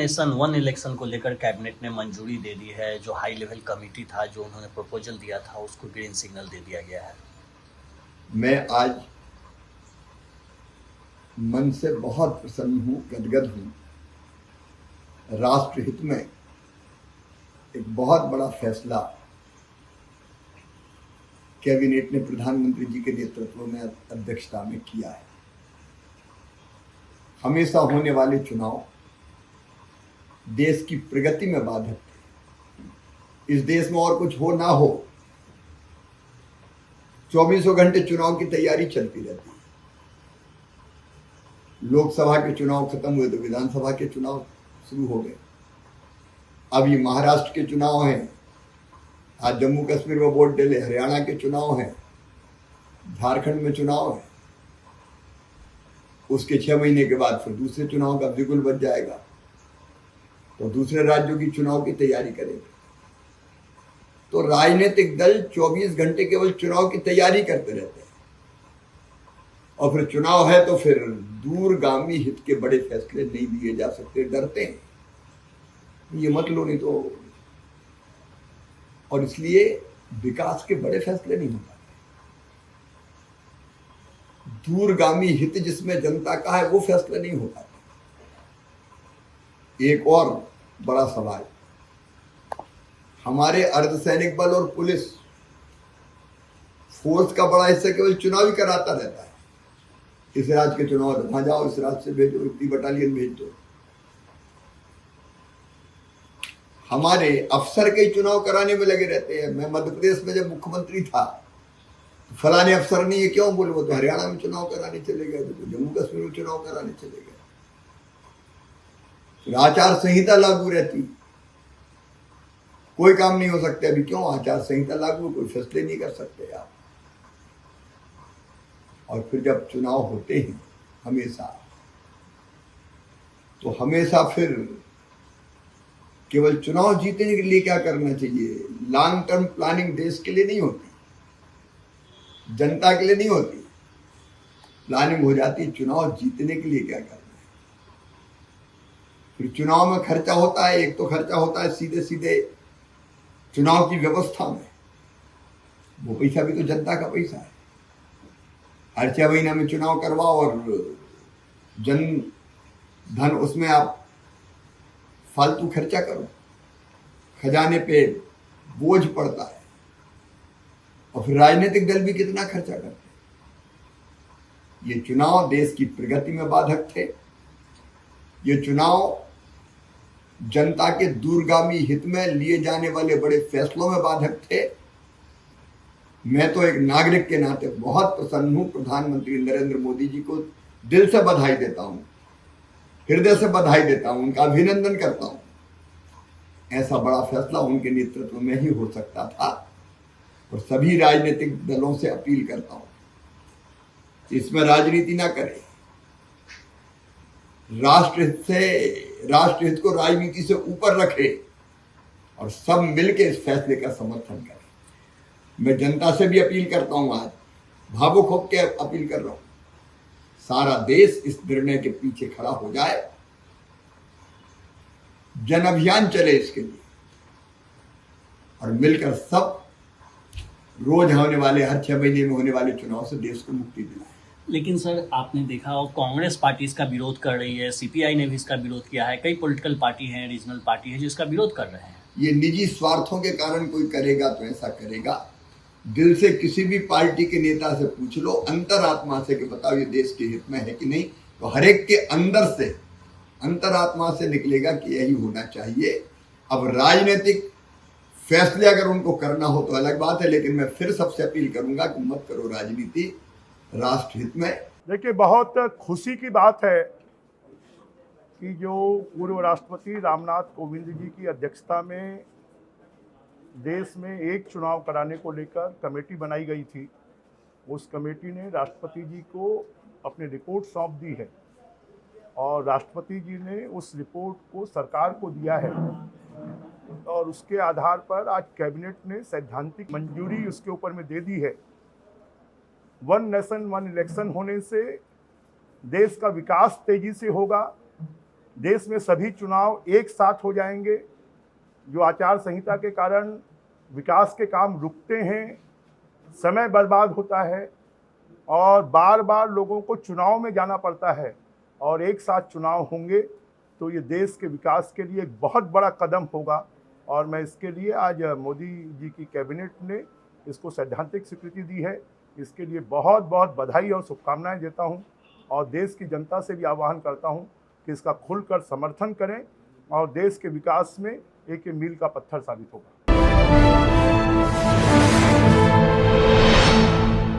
Nation one election को लेकर cabinet ने मंजूरी दे दी है। जो हाई लेवल कमेटी था, जो उन्होंने प्रपोजल दिया था, उसको ग्रीन सिग्नल दे दिया गया है। मैं आज मन से बहुत प्रसन्न हूं, गदगद हूं। राष्ट्र हित में एक बहुत बड़ा फैसला कैबिनेट ने प्रधानमंत्री जी के नेतृत्व में अध्यक्षता में किया है। हमेशा होने वाले चुनाव देश की प्रगति में बाधक थे। इस देश में और कुछ हो ना हो, 24 घंटे चुनाव की तैयारी चलती रहती है। लोकसभा के चुनाव खत्म हुए तो विधानसभा के चुनाव शुरू हो गए। अब ये महाराष्ट्र के चुनाव हैं, आज जम्मू कश्मीर में वोट डले, हरियाणा के चुनाव हैं, झारखंड में चुनाव है। उसके 6 महीने के बाद फिर दूसरे चुनाव का बिगुल बच जाएगा, तो दूसरे राज्यों की चुनाव की तैयारी करेंगे। तो राजनीतिक दल 24 घंटे केवल चुनाव की तैयारी करते रहते हैं, और फिर चुनाव है तो फिर दूरगामी हित के बड़े फैसले नहीं लिए जा सकते, डरते हैं ये मत लो नहीं तो। और इसलिए विकास के बड़े फैसले नहीं हो पाते। दूरगामी हित जिसमें जनता का है वो फैसला नहीं हो पाता। एक और बड़ा सवाल, हमारे अर्धसैनिक बल और पुलिस फोर्स का बड़ा हिस्सा केवल चुनाव ही कराता रहता है। इस राज्य के चुनाव तो वहां जाओ, इस राज्य से भेजो, इतनी बटालियन भेज दो। हमारे अफसर के चुनाव कराने में लगे रहते हैं। मैं मध्य प्रदेश में जब मुख्यमंत्री था, फलाने अफसर ने ये क्यों बोले, वो तो हरियाणा में चुनाव कराने चले गए, तो जम्मू कश्मीर में चुनाव कराने चले गए। फिर आचार संहिता लागू रहती, कोई काम नहीं हो सकता। अभी क्यों आचार संहिता लागू, कोई फैसले नहीं कर सकते आप। और फिर जब चुनाव होते हैं हमेशा, तो हमेशा फिर केवल चुनाव जीतने के लिए क्या करना चाहिए, लॉन्ग टर्म प्लानिंग देश के लिए नहीं होती, जनता के लिए नहीं होती। प्लानिंग हो जाती चुनाव जीतने के लिए क्या करना है। फिर चुनाव में खर्चा होता है, एक तो खर्चा होता है सीधे सीधे चुनाव की व्यवस्था में, वो पैसा भी तो जनता का पैसा है। हर 6 महीने में चुनाव करवाओ और जन धन उसमें आप फालतू खर्चा करो, खजाने पे बोझ पड़ता है। और फिर राजनीतिक दल भी कितना खर्चा करते हैं। ये चुनाव देश की प्रगति में बाधक थे। ये चुनाव जनता के दूरगामी हित में लिए जाने वाले बड़े फैसलों में बाधक थे। मैं तो एक नागरिक के नाते बहुत प्रसन्न हूं। प्रधानमंत्री नरेंद्र मोदी जी को दिल से बधाई देता हूं, हृदय से बधाई देता हूं, उनका अभिनंदन करता हूं। ऐसा बड़ा फैसला उनके नेतृत्व में ही हो सकता था। और सभी राजनीतिक दलों से अपील करता हूं, इसमें राजनीति ना करें, राष्ट्रहित को राजनीति से ऊपर रखे और सब मिलकर इस फैसले का समर्थन करें। मैं जनता से भी अपील करता हूं, आज भावुक होकर अपील कर रहा हूं, सारा देश इस निर्णय के पीछे खड़ा हो जाए, जन अभियान चले इसके लिए, और मिलकर सब रोज होने वाले, हर 6 महीने में होने वाले चुनाव से देश को मुक्ति दिलाए। लेकिन सर, आपने देखा हो कांग्रेस पार्टी इसका विरोध कर रही है, सीपीआई ने भी इसका विरोध किया है, कई पॉलिटिकल पार्टी हैं, रीजनल पार्टी है जो इसका विरोध कर रहे हैं। ये निजी स्वार्थों के कारण कोई करेगा तो ऐसा करेगा। दिल से किसी भी पार्टी के नेता से पूछ लो, अंतरात्मा से, कि बताओ ये देश के हित में है कि नहीं, तो हर एक के अंदर से, अंतरात्मा से निकलेगा कि यही होना चाहिए। अब राजनीतिक फैसले अगर उनको करना हो तो अलग बात है, लेकिन मैं फिर सबसे अपील करूंगा कि मत करो राजनीति राष्ट्र हित में। देखिए, बहुत खुशी की बात है कि जो पूर्व राष्ट्रपति रामनाथ कोविंद जी की अध्यक्षता में देश में एक चुनाव कराने को लेकर कमेटी बनाई गई थी, उस कमेटी ने राष्ट्रपति जी को अपनी रिपोर्ट सौंप दी है और राष्ट्रपति जी ने उस रिपोर्ट को सरकार को दिया है। और उसके आधार पर आज कैबिनेट ने सैद्धांतिक मंजूरी उसके ऊपर में दे दी है। वन नेशन वन इलेक्शन होने से देश का विकास तेजी से होगा, देश में सभी चुनाव एक साथ हो जाएंगे। जो आचार संहिता के कारण विकास के काम रुकते हैं, समय बर्बाद होता है और बार बार लोगों को चुनाव में जाना पड़ता है, और एक साथ चुनाव होंगे तो ये देश के विकास के लिए एक बहुत बड़ा कदम होगा। और मैं इसके लिए आज मोदी जी की कैबिनेट ने इसको सैद्धांतिक स्वीकृति दी है। इसके लिए बहुत बहुत बधाई और शुभकामनाएं देता हूं, और देश की जनता से भी आह्वान करता हूं कि इसका खुलकर समर्थन करें और देश के विकास में एक मील का पत्थर साबित होगा।